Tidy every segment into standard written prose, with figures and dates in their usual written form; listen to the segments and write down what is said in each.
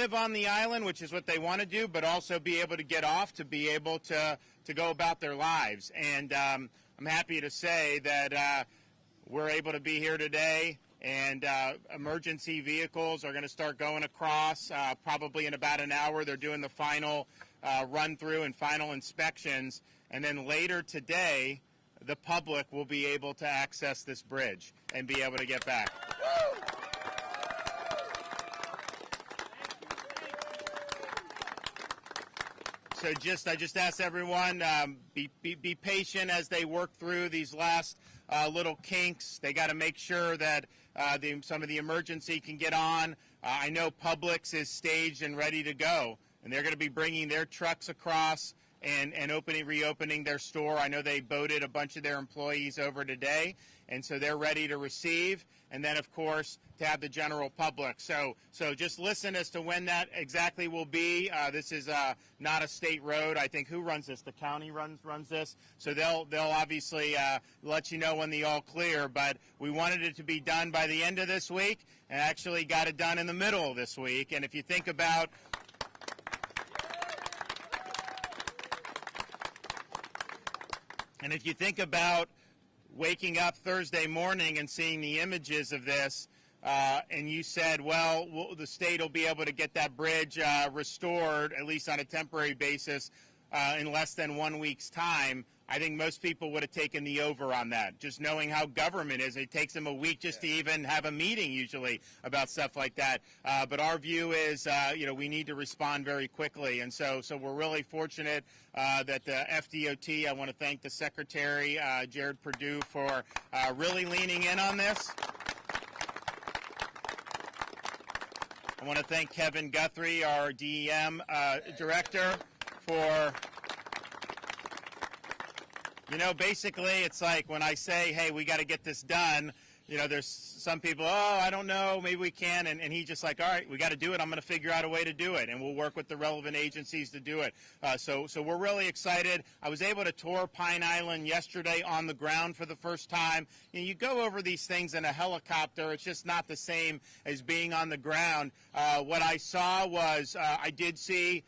live on the island, which is what they want to do, but also be able to get off, to be able to go about their lives. And I'm happy to say that we're able to be here today, and emergency vehicles are going to start going across probably in about an hour. They're doing the final run through and final inspections, and then later today the public will be able to access this bridge and be able to get back. So I just ask everyone, be patient as they work through these last little kinks. They got to make sure that some of the emergency can get on. I know Publix is staged and ready to go, and they're going to be bringing their trucks across and reopening their store. I know they boated a bunch of their employees over today, and so they're ready to receive. And then, of course, to have the general public. So just listen as to when that exactly will be. This is not a state road. I think who runs this? The county runs this. So they'll obviously let you know when the all clear. But we wanted it to be done by the end of this week, and actually got it done in the middle of this week. And if you think about waking up Thursday morning and seeing the images of this, and you said, well, the state will be able to get that bridge restored, at least on a temporary basis, in less than 1 week's time, I think most people would have taken the over on that. Just knowing how government is, it takes them a week just to even have a meeting usually about stuff like that. But our view is, we need to respond very quickly. And so we're really fortunate that the FDOT, I want to thank the Secretary, Jared Perdue, for really leaning in on this. I want to thank Kevin Guthrie, our DEM director, for... basically it's like when I say, hey, we got to get this done, there's some people, I don't know, maybe we can, and he's just like, all right, we got to do it. I'm going to figure out a way to do it, and we'll work with the relevant agencies to do it. So we're really excited. I was able to tour Pine Island yesterday on the ground for the first time. You go over these things in a helicopter, it's just not the same as being on the ground. What I saw was, I did see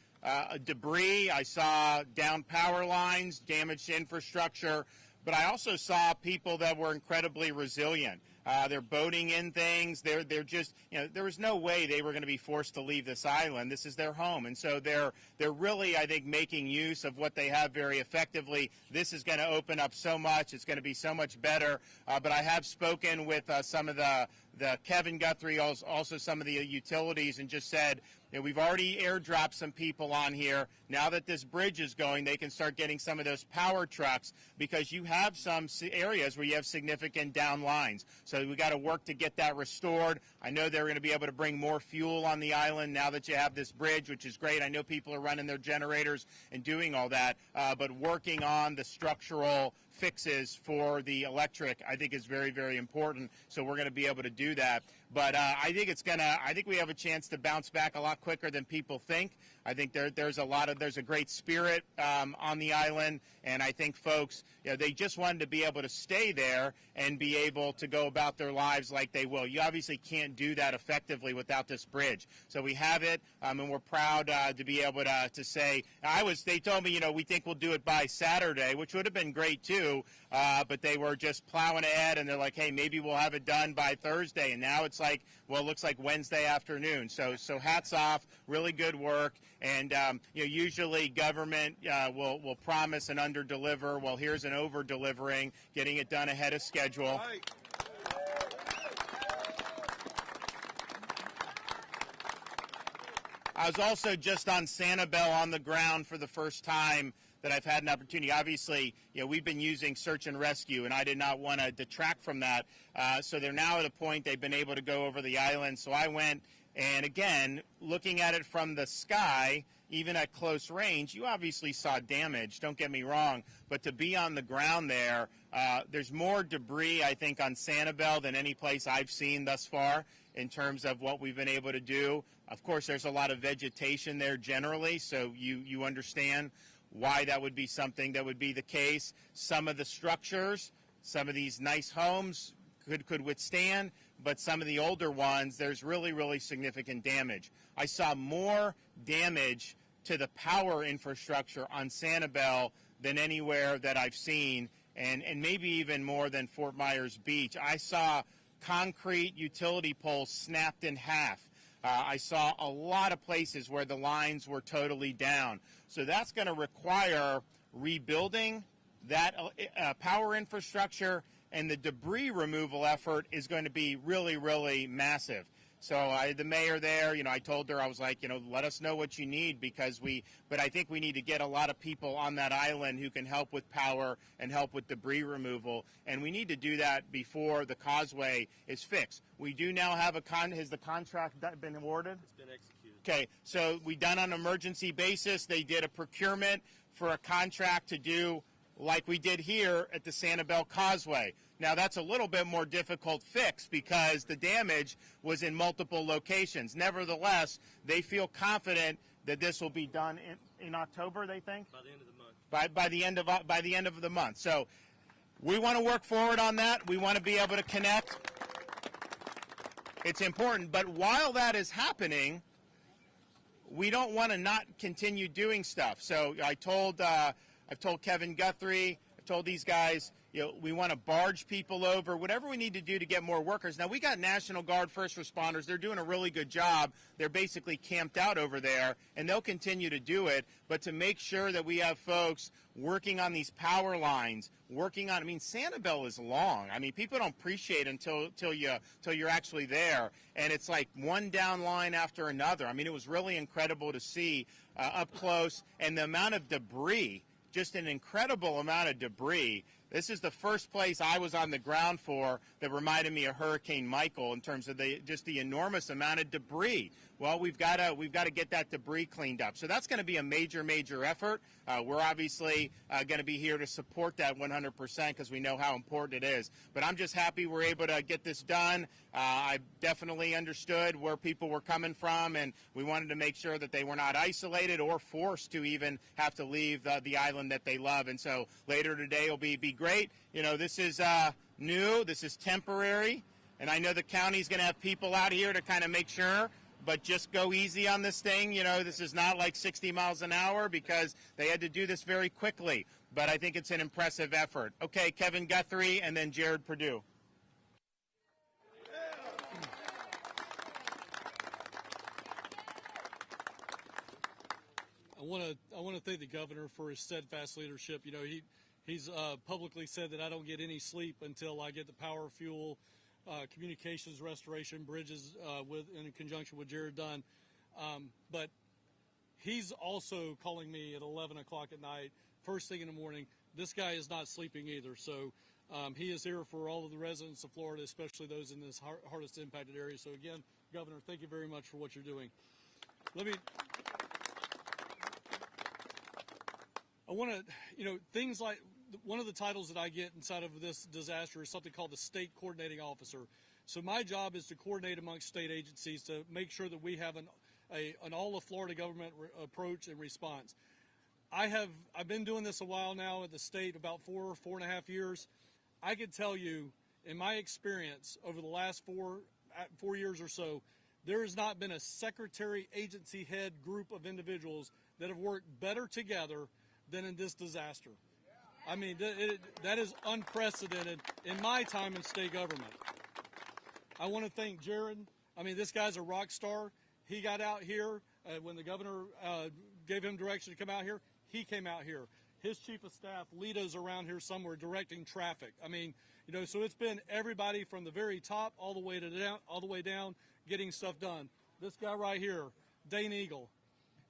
debris, I saw downed power lines, damaged infrastructure, but I also saw people that were incredibly resilient. They're boating in things. They're just, there was no way they were going to be forced to leave this island. This is their home. And so they're really, I think, making use of what they have very effectively. This is going to open up so much. It's going to be so much better. But I have spoken with some of the Kevin Guthrie, also some of the utilities, and just said, we've already airdropped some people on here. Now that this bridge is going, they can start getting some of those power trucks, because you have some areas where you have significant down lines. So we got to work to get that restored. I know they're going to be able to bring more fuel on the island now that you have this bridge, which is great. I know people are running their generators and doing all that, but working on the structural fixes for the electric, I think, is very, very important. So we're going to be able to do that. But I think we have a chance to bounce back a lot quicker than people think. I think there's a great spirit on the island, and I think folks, they just wanted to be able to stay there and be able to go about their lives like they will. You obviously can't do that effectively without this bridge. So we have it, and we're proud to be able to say, they told me, we think we'll do it by Saturday, which would have been great too, but they were just plowing ahead, and they're like, hey, maybe we'll have it done by Thursday, and now it's like, well, it looks like Wednesday afternoon. So hats off, really good work. And usually government will promise and under-deliver. Well, here's an over-delivering, getting it done ahead of schedule. Right. I was also just on Sanibel on the ground for the first time that I've had an opportunity. Obviously, we've been using search and rescue, and I did not want to detract from that. So they're now at a point they've been able to go over the island. So I went, and again, looking at it from the sky, even at close range, you obviously saw damage, don't get me wrong, but to be on the ground there, there's more debris, I think, on Sanibel than any place I've seen thus far in terms of what we've been able to do. Of course, there's a lot of vegetation there generally, so you understand why that would be something that would be the case. Some of the structures, some of these nice homes could withstand, but some of the older ones, there's really, really significant damage. I saw more damage to the power infrastructure on Sanibel than anywhere that I've seen, and maybe even more than Fort Myers Beach. I saw concrete utility poles snapped in half. I saw a lot of places where the lines were totally down. So that's going to require rebuilding that power infrastructure, and the debris removal effort is going to be really, really massive. So the mayor there, I told her, I was like, let us know what you need, but I think we need to get a lot of people on that island who can help with power and help with debris removal. And we need to do that before the causeway is fixed. We do now have has the contract been awarded? It's been executed. Okay, so we done on an emergency basis. They did a procurement for a contract to do like we did here at the Sanibel Causeway. Now, that's a little bit more difficult fix because the damage was in multiple locations. Nevertheless, they feel confident that this will be done in October, they think? By the end of the month. By the end of the month. So we want to work forward on that. We want to be able to connect. It's important. But while that is happening, we don't want to not continue doing stuff. So I've told Kevin Guthrie, I've told these guys, we want to barge people over, whatever we need to do to get more workers. Now, we got National Guard first responders. They're doing a really good job. They're basically camped out over there, and they'll continue to do it. But to make sure that we have folks working on these power lines, Sanibel is long. People don't appreciate it until you're actually there. And it's like one down line after another. It was really incredible to see up close, and the amount of debris, just an incredible amount of debris. This is the first place I was on the ground for that reminded me of Hurricane Michael in terms of the enormous amount of debris. Well, we've got to get that debris cleaned up. So that's going to be a major, major effort. We're obviously going to be here to support that 100% because we know how important it is. But I'm just happy we're able to get this done. I definitely understood where people were coming from, and we wanted to make sure that they were not isolated or forced to even have to leave the island that they love. And so later today will be great. This is new. This is temporary. And I know the county's going to have people out here to kind of make sure, but just go easy on this thing. This is not like 60 miles an hour because they had to do this very quickly. But I think it's an impressive effort. Okay, Kevin Guthrie and then Jared Perdue. I want to thank the governor for his steadfast leadership. He's publicly said that I don't get any sleep until I get the power, fuel, communications restoration, bridges in conjunction with Jared done. But he's also calling me at 11 o'clock at night, first thing in the morning. This guy is not sleeping either. So he is here for all of the residents of Florida, especially those in this hardest impacted area. So again, Governor, thank you very much for what you're doing. I want to, things like one of the titles that I get inside of this disaster is something called the State Coordinating Officer. So my job is to coordinate amongst state agencies to make sure that we have an all of Florida government approach and response. I've been doing this a while now at the state, about 4.5 years. I could tell you, in my experience over the last 4 years or so, there has not been a secretary, agency head group of individuals that have worked better together than in this disaster. That is unprecedented in my time in state government. I want to thank Jared. This guy's a rock star. He got out here when the governor gave him direction to come out here. He came out here. His chief of staff, Lito's around here somewhere directing traffic. So it's been everybody from the very top all the way down, getting stuff done. This guy right here, Dane Eagle.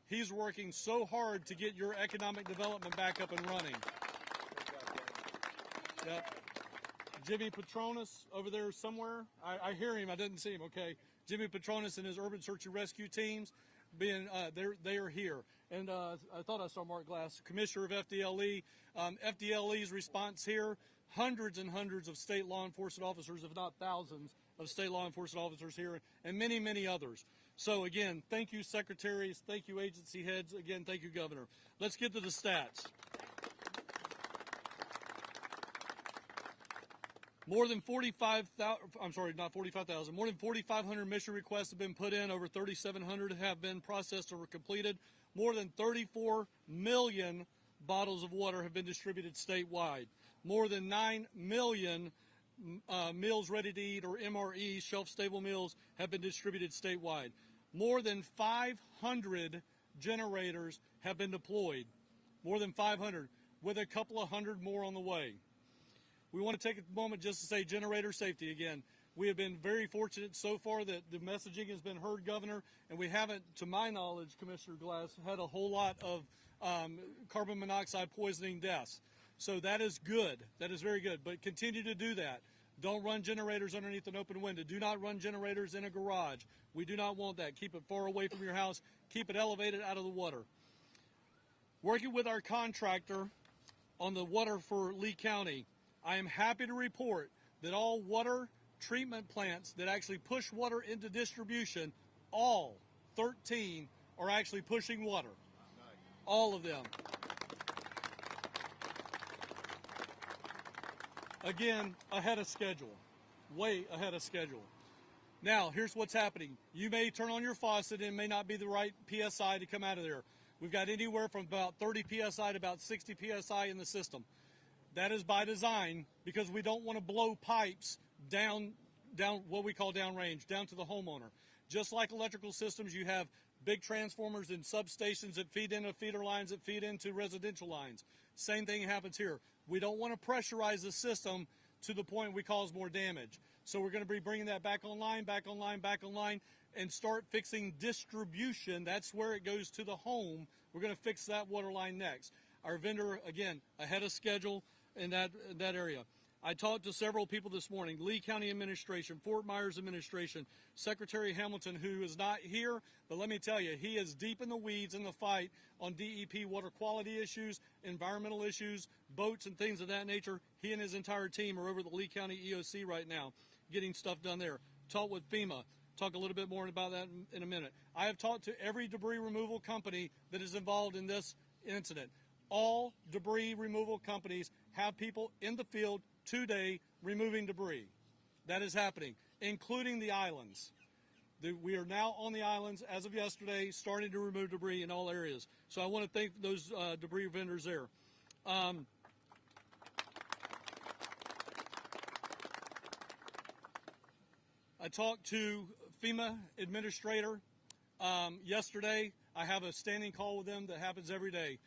He's working so hard to get your economic development back up and running. Yep. Jimmy Petronas over there somewhere. I hear him. I didn't see him. Okay. Jimmy Petronas and his urban search and rescue teams, they are here. And I thought I saw Mark Glass, Commissioner of FDLE. FDLE's response here, hundreds and hundreds of state law enforcement officers, if not thousands of state law enforcement officers here, and many, many others. So, again, thank you, secretaries. Thank you, agency heads. Again, thank you, Governor. Let's get to the stats. More than 45,000, I'm sorry, not 45,000, more than 4,500 mission requests have been put in. Over 3,700 have been processed or completed. More than 34 million bottles of water have been distributed statewide. More than 9 million meals ready to eat, or MREs, shelf-stable meals, have been distributed statewide. More than 500 generators have been deployed. More than 500, with a couple of hundred more on the way. We want to take a moment just to say generator safety again. We have been very fortunate so far that the messaging has been heard, Governor, and we haven't, to my knowledge, Commissioner Glass, had a whole lot of carbon monoxide poisoning deaths. So that is good. That is very good. But continue to do that. Don't run generators underneath an open window. Do not run generators in a garage. We do not want that. Keep it far away from your house. Keep it elevated out of the water. Working with our contractor on the water for Lee County, I am happy to report that all water treatment plants that actually push water into distribution, all 13 are actually pushing water. All of them. Again, ahead of schedule. Way ahead of schedule. Now, here's what's happening. You may turn on your faucet and it may not be the right PSI to come out of there. We've got anywhere from about 30 PSI to about 60 PSI in the system. That is by design because we don't want to blow pipes down what we call downrange, down to the homeowner. Just like electrical systems, you have big transformers and substations that feed into feeder lines that feed into residential lines. Same thing happens here. We don't want to pressurize the system to the point we cause more damage. So we're going to be bringing that back online, and start fixing distribution. That's where it goes to the home. We're going to fix that water line next. Our vendor, again, ahead of schedule in that area. I talked to several people this morning, Lee County Administration, Fort Myers Administration, Secretary Hamilton, who is not here, but let me tell you, he is deep in the weeds in the fight on DEP water quality issues, environmental issues, boats and things of that nature. He and his entire team are over at the Lee County EOC right now, getting stuff done there. Talked with FEMA. Talk a little bit more about that in a minute. I have talked to every debris removal company that is involved in this incident. All debris removal companies have people in the field today removing debris. That is happening, including the islands. We are now on the islands as of yesterday, starting to remove debris in all areas. So I want to thank those debris vendors there. I talked to FEMA administrator yesterday. I have a standing call with them that happens every day.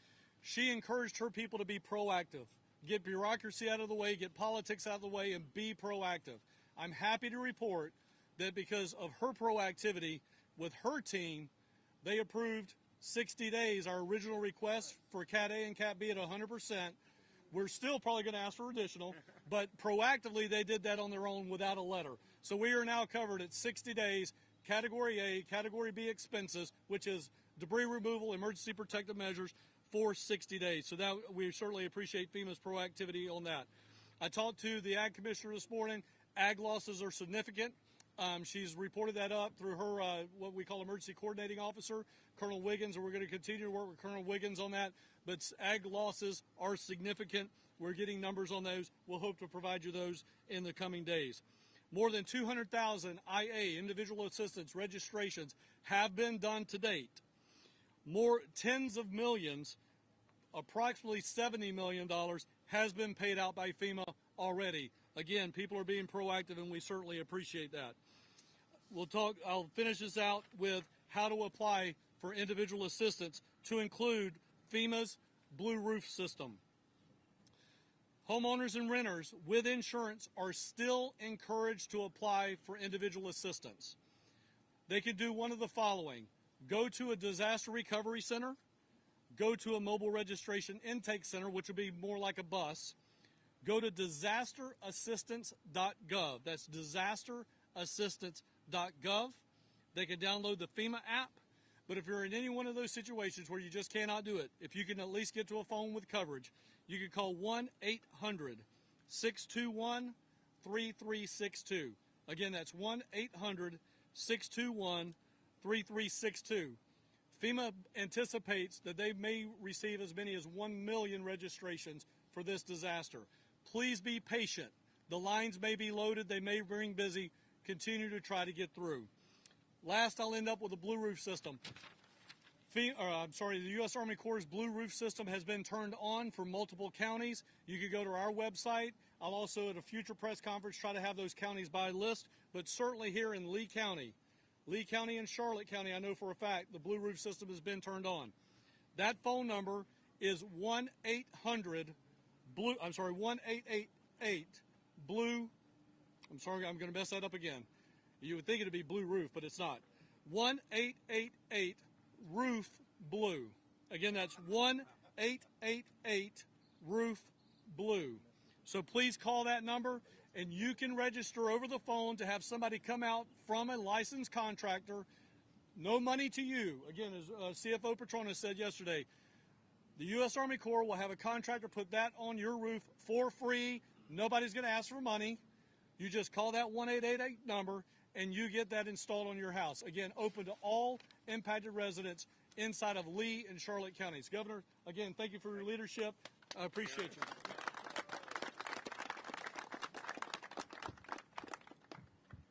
She encouraged her people to be proactive. Get bureaucracy out of the way, get politics out of the way, and be proactive. I'm happy to report that because of her proactivity with her team, they approved 60 days, our original request for Cat A and Cat B at 100%. We're still probably going to ask for additional, but proactively they did that on their own without a letter. So we are now covered at 60 days, Category A, Category B expenses, which is debris removal, emergency protective measures, for 60 days. So that we certainly appreciate FEMA's proactivity on that. I talked to the Ag Commissioner this morning. Ag losses are significant. She's reported that up through her, what we call Emergency Coordinating Officer, Colonel Wiggins, and we're going to continue to work with Colonel Wiggins on that. But ag losses are significant. We're getting numbers on those. We'll hope to provide you those in the coming days. More than 200,000 IA, individual assistance registrations, have been done to date. More tens of millions, approximately $70 million, has been paid out by FEMA already. Again, people are being proactive, and we certainly appreciate that. I'll finish this out with how to apply for individual assistance to include FEMA's Blue Roof system. Homeowners and renters with insurance are still encouraged to apply for individual assistance. They can do one of the following. Go to a disaster recovery center, go to a mobile registration intake center, which would be more like a bus. Go to disasterassistance.gov. That's disasterassistance.gov. They can download the FEMA app. But if you're in any one of those situations where you just cannot do it, if you can at least get to a phone with coverage, you can call 1-800-621-3362. Again, that's 1-800-621-3362. FEMA anticipates that they may receive as many as 1 million registrations for this disaster. Please be patient. The lines may be loaded. They may ring busy. Continue to try to get through. Last, I'll end up with a blue roof system. The U.S. Army Corps' blue roof system has been turned on for multiple counties. You can go to our website. I'll also, at a future press conference, try to have those counties by list. But certainly here in Lee County and Charlotte County, I know for a fact the blue roof system has been turned on. That phone number is 1-888-BLUE. I'm sorry, I'm going to mess that up again. You would think it'd be blue roof, but it's not. 1-888-ROOF-BLUE. Again, that's 1-888-ROOF-BLUE. So please call that number, and you can register over the phone to have somebody come out from a licensed contractor. No money to you. Again, as CFO Petronas said yesterday, the U.S. Army Corps will have a contractor put that on your roof for free. Nobody's going to ask for money. You just call that 1-888 number, and you get that installed on your house. Again, open to all impacted residents inside of Lee and Charlotte counties. Governor, again, thank you for your leadership. I appreciate you.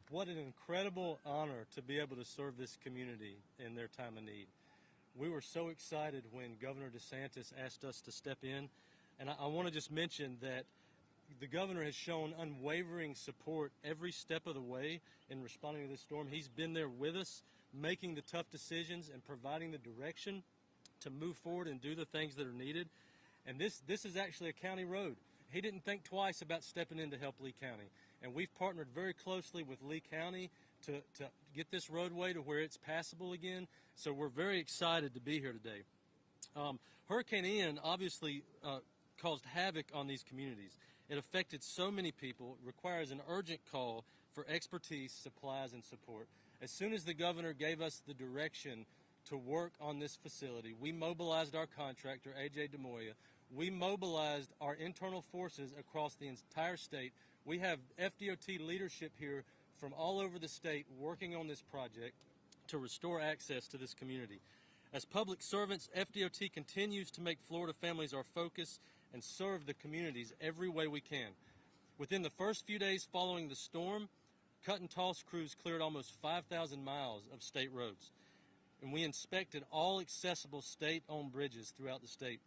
What an incredible honor to be able to serve this community in their time of need. We were so excited when Governor DeSantis asked us to step in, and I want to just mention that the governor has shown unwavering support every step of the way in responding to this storm. He's been there with us, making the tough decisions and providing the direction to move forward and do the things that are needed. And this is actually a county road. He didn't think twice about stepping in to help Lee County. And we've partnered very closely with Lee County to get this roadway to where it's passable again. So we're very excited to be here today. Hurricane Ian obviously caused havoc on these communities. It affected so many people. It requires an urgent call for expertise, supplies, and support. As soon as the governor gave us the direction to work on this facility, we mobilized our contractor, A.J. DeMoya. We mobilized our internal forces across the entire state. We have FDOT leadership here from all over the state working on this project to restore access to this community. As public servants, FDOT continues to make Florida families our focus and serve the communities every way we can. Within the first few days following the storm, cut and toss crews cleared almost 5,000 miles of state roads. And we inspected all accessible state-owned bridges throughout the state.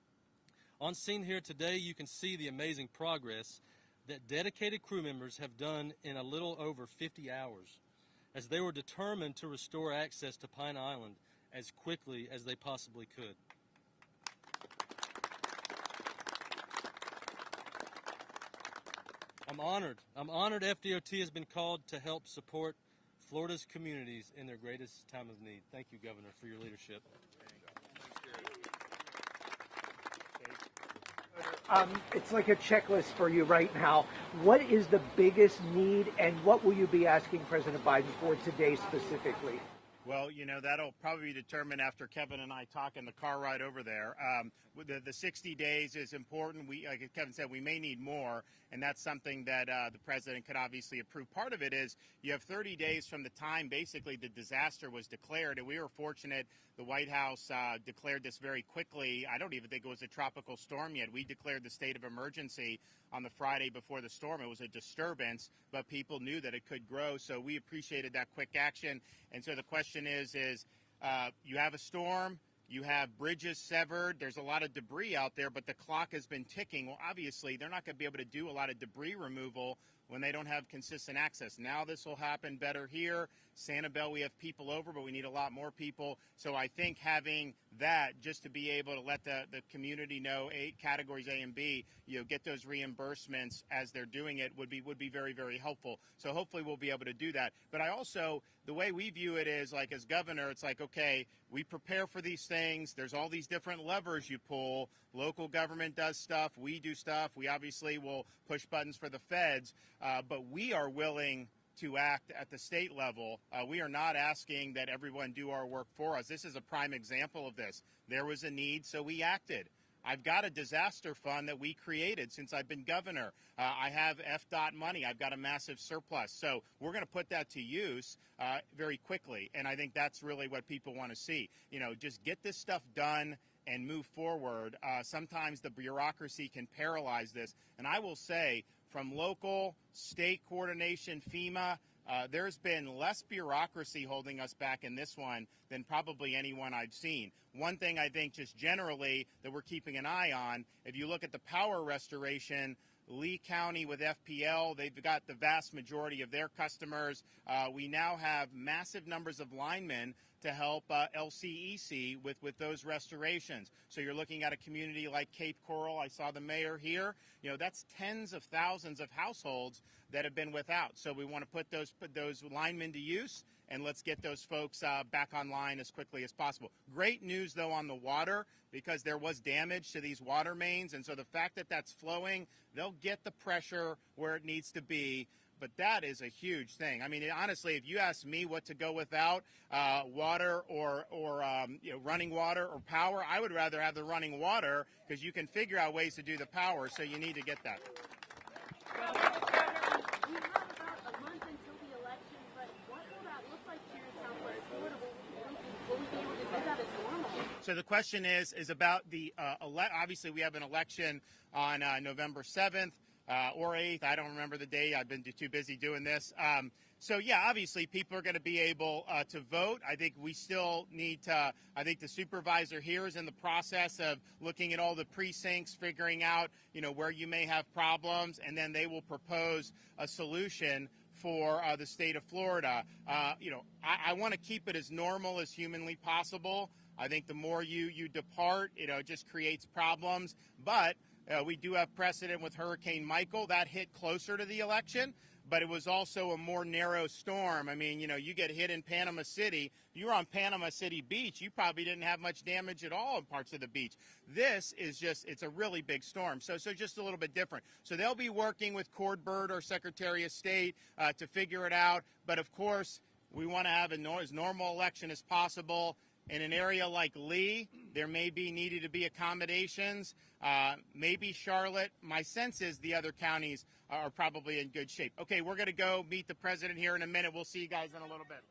On scene here today, you can see the amazing progress that dedicated crew members have done in a little over 50 hours, as they were determined to restore access to Pine Island as quickly as they possibly could. I'm honored FDOT has been called to help support Florida's communities in their greatest time of need. Thank you, Governor, for your leadership. It's like a checklist for you right now. What is the biggest need, and what will you be asking President Biden for today specifically? Well, you know, that'll probably be determined after Kevin and I talk in the car ride over there. The 60 days is important. Like Kevin said, we may need more, and that's something that the president could obviously approve. Part of it is you have 30 days from the time basically the disaster was declared, and we were fortunate the White House declared this very quickly. I don't even think it was a tropical storm yet. We declared the state of emergency on the Friday before the storm. It was a disturbance, but people knew that it could grow, so we appreciated that quick action. And so the question is you have a storm, you have bridges severed, there's a lot of debris out there, but the clock has been ticking. Well, obviously, they're not going to be able to do a lot of debris removal when they don't have consistent access. Now this will happen better here. Sanibel, we have people over, but we need a lot more people. So I think having that, just to be able to let the community know categories A and B, get those reimbursements as they're doing it would be very, very helpful. So hopefully we'll be able to do that. But I also, the way we view it is like as governor, it's like, okay, we prepare for these things. There's all these different levers you pull. Local government does stuff. We do stuff. We obviously will push buttons for the feds, but we are willing to act at the state level. We are not asking that everyone do our work for us. This is a prime example of this. There was a need, so we acted. I've got a disaster fund that we created since I've been governor. I have FDOT money. I've got a massive surplus. So we're going to put that to use very quickly. And I think that's really what people want to see. Just get this stuff done and move forward. Sometimes the bureaucracy can paralyze this. And I will say, from local, state coordination, FEMA. There's been less bureaucracy holding us back in this one than probably anyone I've seen. One thing I think just generally that we're keeping an eye on, if you look at the power restoration, Lee County with FPL, they've got the vast majority of their customers. We now have massive numbers of linemen to help LCEC with those restorations. So you're looking at a community like Cape Coral. I saw the mayor here. You know, that's tens of thousands of households that have been without. So we want to put those linemen to use, and let's get those folks back online as quickly as possible. Great news, though, on the water, because there was damage to these water mains, and so the fact that that's flowing, they'll get the pressure where it needs to be. But that is a huge thing. I mean, honestly, if you ask me what to go without, water or running water or power, I would rather have the running water because you can figure out ways to do the power, so you need to get that. We have about a month until the election, but what will that look like here in Southwest Florida? Will we be able to do that as normal? So the question is about the obviously we have an election on November 7th. Or 8th, I don't remember the date. I've been too busy doing this. So, yeah, obviously people are going to be able to vote. I think we still need to, I think the supervisor here is in the process of looking at all the precincts, figuring out, where you may have problems, and then they will propose a solution for the state of Florida. I want to keep it as normal as humanly possible. I think the more you depart, it just creates problems. But we do have precedent with Hurricane Michael. That hit closer to the election, but it was also a more narrow storm. I mean, you get hit in Panama City. If you were on Panama City Beach, you probably didn't have much damage at all in parts of the beach. This is it's a really big storm, so just a little bit different. So they'll be working with Cordbird or Secretary of State to figure it out. But, of course, we want to have as normal election as possible. In an area like Lee, there may be needed to be accommodations. Maybe Charlotte. My sense is the other counties are probably in good shape. Okay, we're going to go meet the president here in a minute. We'll see you guys in a little bit.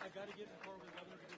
I got to get in the car with the governor to